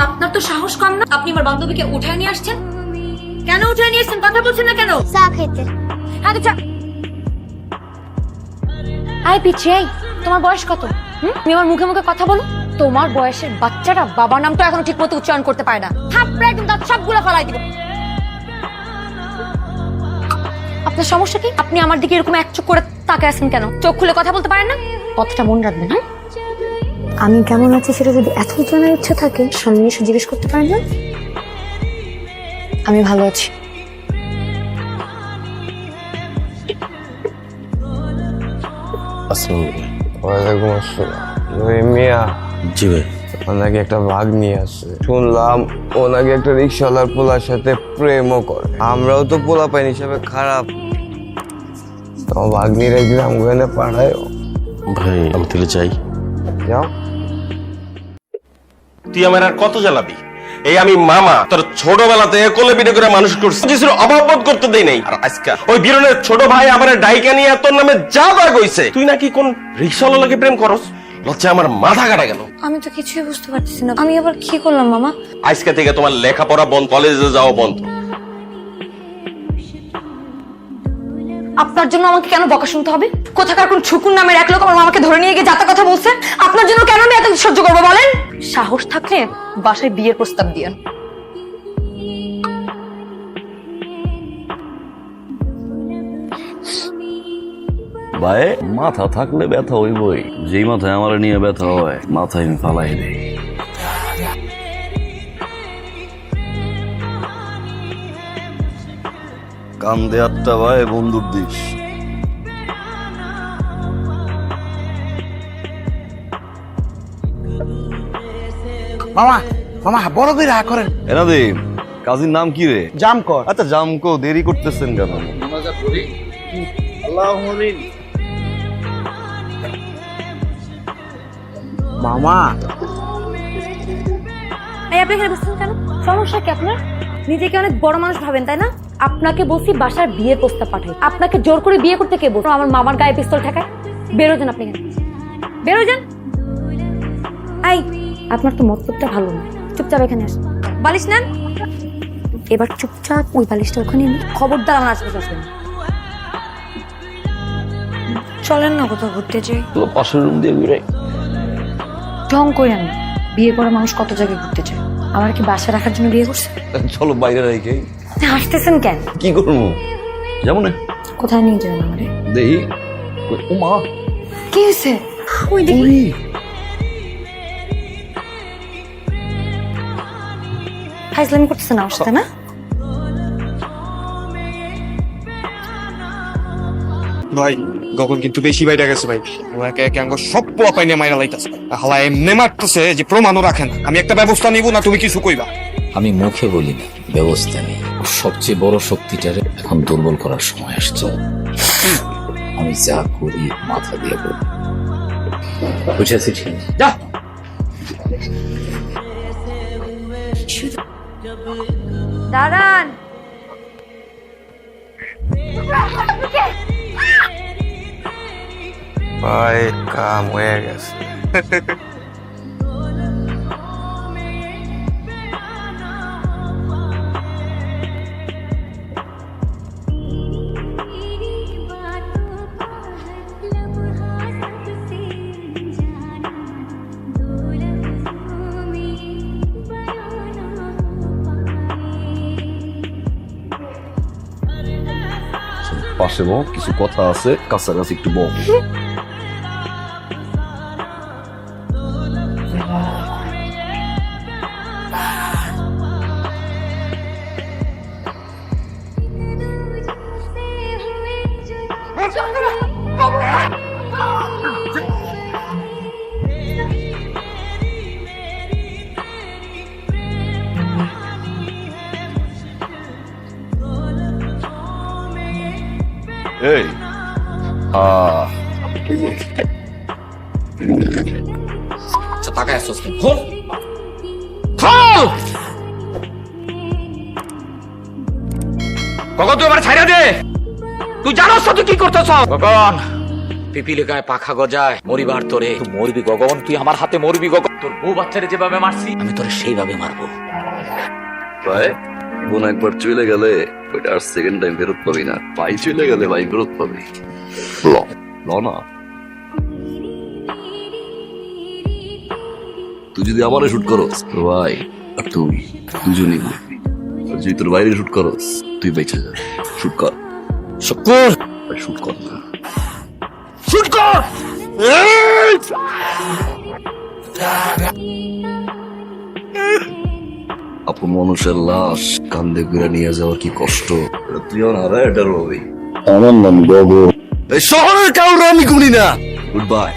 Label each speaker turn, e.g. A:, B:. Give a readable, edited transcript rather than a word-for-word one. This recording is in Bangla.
A: আপনার তো সাহস কম না, আপনি আমার বান্ধবীকে উঠায় নিয়ে আসছেন। কেন উঠায় নিয়ে আসছেন? কথা বলছেন না কেন?
B: চা খেতে।
A: হ্যাঁ তো চা। আই পিচ্ছি, এই তোমার বয়স কত? তুমি আমার মুখে মুখে কথা বলো। তোমার বয়সের বাচ্চাটা বাবার নামটা এখনো ঠিক মতো উচ্চারণ করতে পারে না। থাপড়ে একদম দাঁত সবগুলো ফালাই দিব। আপনার সমস্যা কি? আপনি আমার দিকে এরকম এক চোখ করে তাকিয়ে আছেন কেন? চোখ খুলে কথা বলতে পারেন না? কথাটা মনে রাখবেন। হ্যাঁ, আমি কেমন আছি সেটা যদি এত জানার ইচ্ছা থাকে সামনে এসে জিজ্ঞেস করতে পারেন না। আমি ভালো আছি।
C: ওয়ালাইকুম আসসালাম। মিয়া,
D: জি ভাই।
C: ওনাকে একটা ভাগ নিয়ে আসছে, শুনলাম ওনাকে একটা রিক্সাওয়ালার পোলার সাথে প্রেমও করে। আমরাও তো পোলা পাইন হিসাবে খারাপ, তোমার ভাগ্নির একদিন আমগানে পাঠায়।
D: ভাই আমি তাহলে চাই।
C: যাও।
D: তুই আমার আর কত জ্বালাবি? এই আমি মামা তোর ছোটবেলাতে কোলে পিঠে করে মানুষ করছি, কিছুর অভাব বোধ করতে দেই নাই। আর আজকে ওই বীরনের ছোট ভাই আমার ডাইকা নিয়ে তোর নামে যা যা কইছে, তুই নাকি কোন রিক্সাওয়ালাকে প্রেম করস? লজ্জা আমার মাথা কাটা গেল।
A: আমি তো কিছুই বুঝতে পারতেছি না, আমি আবার কি করলাম মামা?
D: আজকে থেকে তোমার লেখাপড়া বন্ধ, কলেজে যাওয়া বন্ধ।
A: আপনার জন্য আমাকে কেন বকা শুনতে হবে? কোথাকার কোন ছুকুন নামের এক লোক আমার মামাকে ধরে নিয়ে গিয়ে যাতা কথা বলছে। আপনার জন্য কেন আমি এত সহ্য করবো বলেন? সাহস থাকলে বাসায় বিয়ের প্রস্তাব দিয়েন।
E: ভাই মাথা থাকলে ব্যথা হইবই, যেই মাথায় আমার নিয়ে ব্যথা হয় মাথায় আমি ফালাই দেই। কান্দে আটটা ভাই বন্ধুর দিস।
F: মামা মামা বড় করে হা করেন।
E: এনাদিম, কাজীর নাম কি রে?
F: জামকর।
E: আচ্ছা জামকো, দেরি করতেছেন কেন?
F: মামা
A: এই আপনি এখানে বসছেন কেন? সমস্যা কি আপনার? নিজেকে অনেক বড় মানুষ ভাবেন তাই না? আপনাকে বলছি বাসার বিয়ের প্রস্তাব পাঠাই, আপনাকে জোর করে বিয়ে করতে কে বলছো? আমার মামার গায়ে পিস্তল ঠেকায়। বেরো যান আপনি, বেরো যান। এই আপনার তো মতলবটা ভালো না, চুপচাপ এখানে আসুন। বালিশ নেন, এবার চুপচাপ ওই বালিশটা ওখানে নিন। খবরদার আমার আশেপাশে আসবেন না। চলেন না কোথাও ঘুরতে যাই।
E: পাশের রুম দিয়ে ঘুরে
A: ঢং করেন না, বিয়ে করা মানুষ কত জায়গায় ঘুরতে চায়। আমার কি বাসা রাখার জন্য বিয়ে করছে?
E: চলো বাইরে রেখে।
A: আপনি হাসতেছেন কেন?
E: কি করবো? যেমন
A: কোথায় নিয়ে যাবেন আমারে?
E: দেহি। ও মা,
A: কি হয়েছে? ওই দেখি। ফাইজলামি করতেছেন আমার সাথে না?
F: ভাই গগন কিন্তু বেশি বাইরে গেছে ভাই। ওনাকে একে আঙ্গ সব পোয়া পাইনে মাইরা লাইতাছে। হালা এমনি মারতেছে যে প্রমাণও রাখে না। আমি একটা ব্যবস্থা নিব না তুমি কিছু কইবা?
G: আমি মুখে বলি না, ব্যবস্থা নেই। সবচেয়ে বড় শক্তিটারে এখন দুর্বল করার সময় আসছে। আমি যা করি মাথা দিয়ে করি, বুঝেছি? ঠিক যা।
A: দাঁড়ান,
C: ভাই কাম হয়ে গেছে।
E: পাশে বউ, কিছু কথা আছে, কাছাকাছি একটু বউ। এই
G: তাকায় আসছিস কেন? খোল, খোল।
D: কখন তুই আমার ছাইরা দে। তুই জানোস তুই কি করতেছ?
G: গগন, পিপিলি গায়ে পাখা গজায়, মরিবার তোরে। তুই মরবি গগন, তুই আমার হাতে মরবি গগন। তোর বউ বাচ্চারে যেভাবে মারছি আমি তোরে সেইভাবে মারবো।
E: ভাই বোন একবার চলে গেলে ওইটা আর সেকেন্ড টাইম ফেরত পাবি না। ভাই চলে গেলে ভাই ফেরত পাবি। ল ল না, তুই যদি আমারে শুট করস তো ভাই আর তুই দুজনই মরবি। আর যদি তোর বাইরে শুট করস তুই বেঁচে যাবি। শুট কর,
G: শুকুর
E: শুট কর না।
G: শুট কর।
E: আপন মানুষের লাশ কান্দে করে নিয়ে যাওয়া কি কষ্ট, এটা তুই আর এটার হবি। আমার নাম গগন, এই শহরের কাউরে আমি গুনি না। Good bye.